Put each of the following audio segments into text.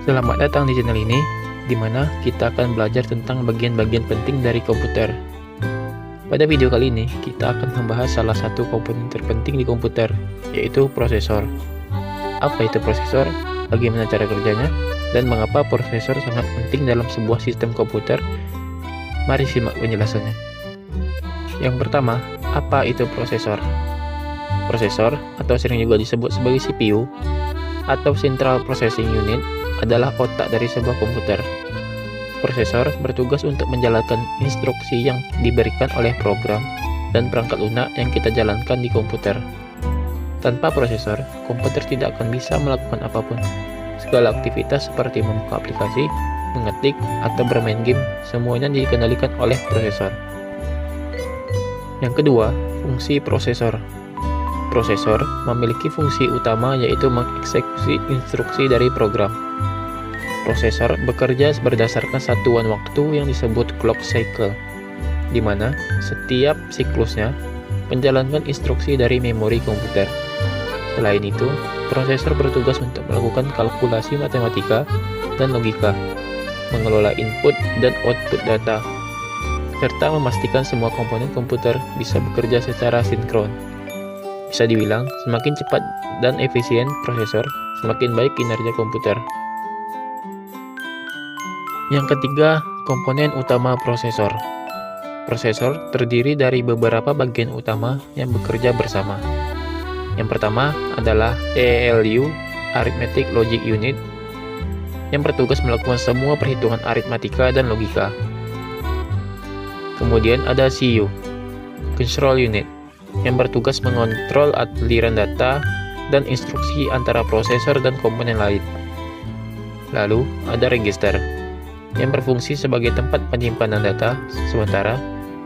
Selamat datang di channel ini, di mana kita akan belajar tentang bagian-bagian penting dari komputer. Pada video kali ini, kita akan membahas salah satu komponen terpenting di komputer, yaitu prosesor. Apa itu prosesor? Bagaimana cara kerjanya? Dan mengapa prosesor sangat penting dalam sebuah sistem komputer? Mari simak penjelasannya. Yang pertama, apa itu prosesor? Prosesor, atau sering juga disebut sebagai CPU, atau Central Processing Unit, adalah otak dari sebuah komputer. Prosesor bertugas untuk menjalankan instruksi yang diberikan oleh program dan perangkat lunak yang kita jalankan di komputer. Tanpa prosesor, komputer tidak akan bisa melakukan apapun. Segala aktivitas seperti membuka aplikasi, mengetik, atau bermain game, semuanya dikendalikan oleh prosesor. Yang kedua, fungsi prosesor. Prosesor memiliki fungsi utama, yaitu mengeksekusi instruksi dari program. Prosesor bekerja berdasarkan satuan waktu yang disebut clock cycle, di mana setiap siklusnya menjalankan instruksi dari memori komputer. Selain itu, prosesor bertugas untuk melakukan kalkulasi matematika dan logika, mengelola input dan output data, serta memastikan semua komponen komputer bisa bekerja secara sinkron. Bisa dibilang, semakin cepat dan efisien prosesor, semakin baik kinerja komputer. Yang ketiga, komponen utama prosesor. Prosesor terdiri dari beberapa bagian utama yang bekerja bersama. Yang pertama adalah ALU, Arithmetic Logic Unit, yang bertugas melakukan semua perhitungan aritmatika dan logika. Kemudian ada CPU, Control Unit, yang bertugas mengontrol aliran data dan instruksi antara prosesor dan komponen lain. Lalu ada register, yang berfungsi sebagai tempat penyimpanan data sementara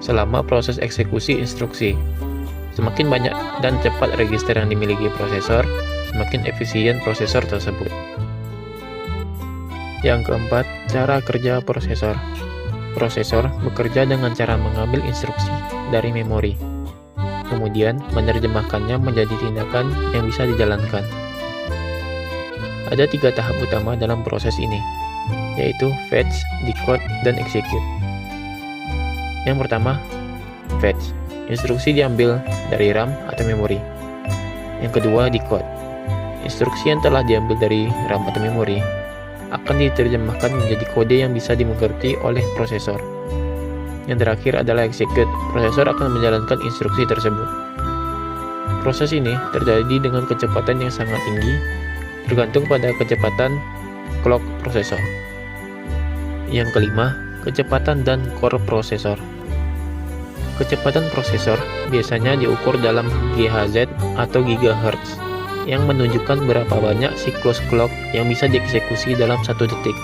selama proses eksekusi instruksi. Semakin banyak dan cepat register yang dimiliki prosesor, semakin efisien prosesor tersebut. Yang keempat, cara kerja prosesor. Prosesor bekerja dengan cara mengambil instruksi dari memori, kemudian menerjemahkannya menjadi tindakan yang bisa dijalankan. Ada 3 tahap utama dalam proses ini, yaitu fetch, decode, dan execute. Yang pertama, fetch. Instruksi diambil dari RAM atau memori. Yang kedua, decode. Instruksi yang telah diambil dari RAM atau memori akan diterjemahkan menjadi kode yang bisa dimengerti oleh prosesor. Yang terakhir adalah execute. Prosesor akan menjalankan instruksi tersebut. Proses ini terjadi dengan kecepatan yang sangat tinggi, tergantung pada kecepatan clock prosesor. Yang kelima, kecepatan dan core prosesor. Kecepatan prosesor biasanya diukur dalam GHz atau gigahertz, yang menunjukkan berapa banyak siklus clock yang bisa dieksekusi dalam 1 detik.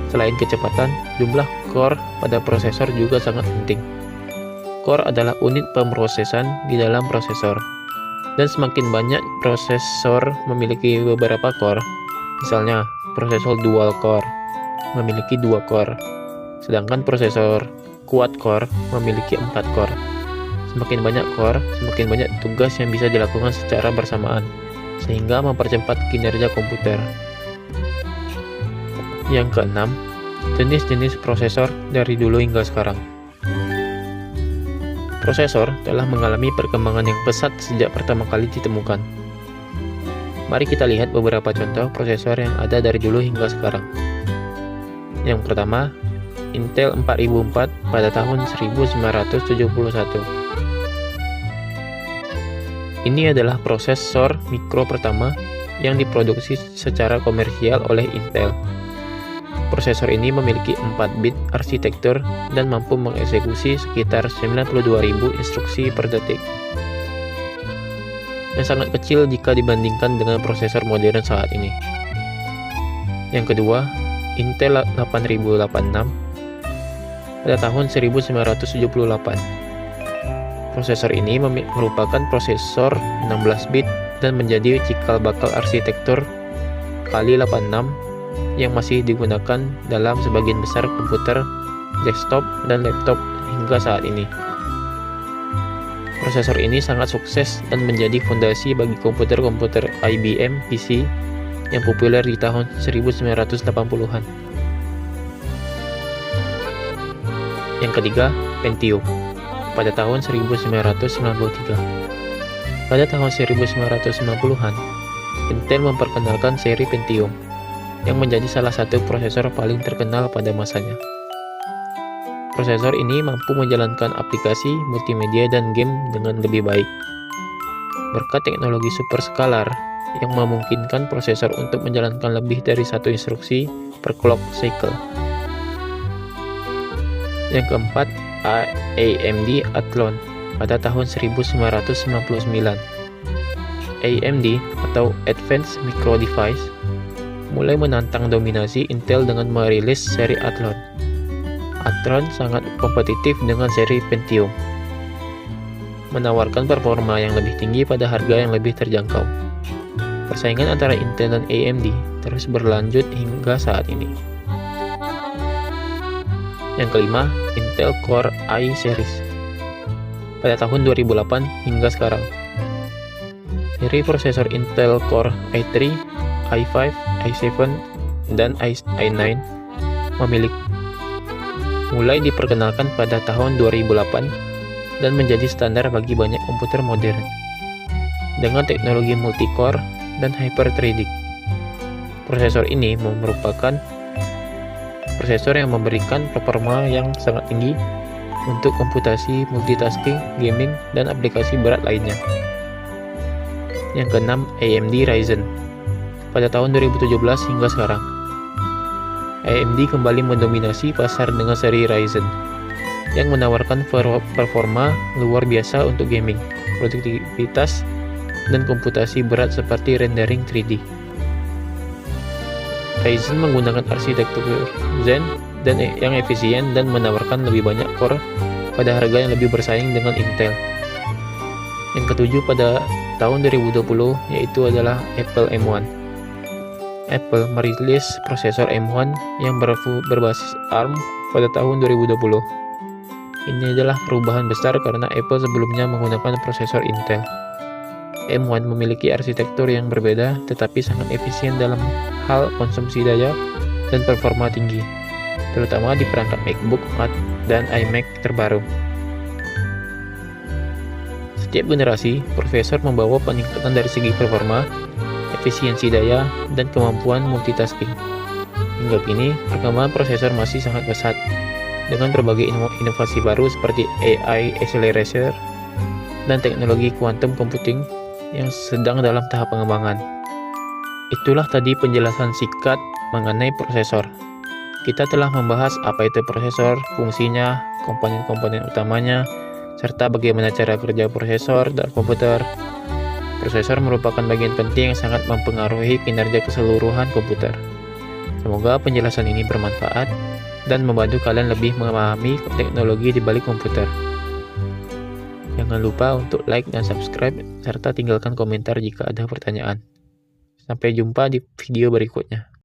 Selain kecepatan, jumlah core pada prosesor juga sangat penting. Core adalah unit pemrosesan di dalam prosesor, dan semakin banyak prosesor memiliki beberapa core. Misalnya, prosesor dual core memiliki 2 core, sedangkan prosesor quad core memiliki 4 core. Semakin banyak core, semakin banyak tugas yang bisa dilakukan secara bersamaan, sehingga mempercepat kinerja komputer. Yang keenam, jenis-jenis prosesor dari dulu hingga sekarang. Prosesor telah mengalami perkembangan yang pesat sejak pertama kali ditemukan. Mari kita lihat beberapa contoh prosesor yang ada dari dulu hingga sekarang. Yang pertama, Intel 4004 pada tahun 1971. Ini adalah prosesor mikro pertama yang diproduksi secara komersial oleh Intel. Prosesor ini memiliki 4 bit arsitektur dan mampu mengeksekusi sekitar 92.000 instruksi per detik, yang sangat kecil jika dibandingkan dengan prosesor modern saat ini. Yang kedua, Intel 8086 pada tahun 1978. Prosesor ini merupakan prosesor 16 bit dan menjadi cikal bakal arsitektur kali 86 yang masih digunakan dalam sebagian besar komputer, desktop, dan laptop hingga saat ini. Prosesor ini sangat sukses dan menjadi fondasi bagi komputer-komputer IBM PC yang populer di tahun 1980-an. Yang ketiga, Pentium pada tahun 1993. Pada tahun 1990-an, Intel memperkenalkan seri Pentium yang menjadi salah satu prosesor paling terkenal pada masanya. Prosesor ini mampu menjalankan aplikasi, multimedia, dan game dengan lebih baik. Berkat teknologi superskalar yang memungkinkan prosesor untuk menjalankan lebih dari satu instruksi per clock cycle. Yang keempat, AMD Athlon pada tahun 1999. AMD atau Advanced Micro Device mulai menantang dominasi Intel dengan merilis seri Athlon. Athlon sangat kompetitif dengan seri Pentium, menawarkan performa yang lebih tinggi pada harga yang lebih terjangkau. Persaingan antara Intel dan AMD terus berlanjut hingga saat ini. Yang kelima, Intel Core i Series pada tahun 2008 hingga sekarang. Seri prosesor Intel Core i3, i5, i7, dan i9 mulai diperkenalkan pada tahun 2008 dan menjadi standar bagi banyak komputer modern dengan teknologi multi-core dan hyper-threading. Prosesor ini merupakan prosesor yang memberikan performa yang sangat tinggi untuk komputasi, multitasking, gaming, dan aplikasi berat lainnya. Yang keenam, AMD Ryzen pada tahun 2017 hingga sekarang. AMD kembali mendominasi pasar dengan seri Ryzen yang menawarkan performa luar biasa untuk gaming, produktivitas, dan komputasi berat seperti rendering 3D. Ryzen menggunakan arsitektur Zen dan yang efisien dan menawarkan lebih banyak core pada harga yang lebih bersaing dengan Intel. Yang ketujuh pada tahun 2020 yaitu adalah Apple M1. Apple merilis prosesor M1 yang berbasis ARM pada tahun 2020. Ini adalah perubahan besar karena Apple sebelumnya menggunakan prosesor Intel. M1 memiliki arsitektur yang berbeda tetapi sangat efisien dalam hal konsumsi daya dan performa tinggi, terutama di perangkat MacBook dan iMac terbaru. Setiap generasi, prosesor membawa peningkatan dari segi performa, efisiensi daya, dan kemampuan multitasking. Hingga kini, perkembangan prosesor masih sangat pesat, dengan berbagai inovasi baru seperti AI accelerator dan teknologi quantum computing yang sedang dalam tahap pengembangan. Itulah tadi penjelasan singkat mengenai prosesor. Kita telah membahas apa itu prosesor, fungsinya, komponen-komponen utamanya, serta bagaimana cara kerja prosesor dalam komputer. Prosesor merupakan bagian penting yang sangat mempengaruhi kinerja keseluruhan komputer. Semoga penjelasan ini bermanfaat dan membantu kalian lebih memahami teknologi di balik komputer. Jangan lupa untuk like dan subscribe, serta tinggalkan komentar jika ada pertanyaan. Sampai jumpa di video berikutnya.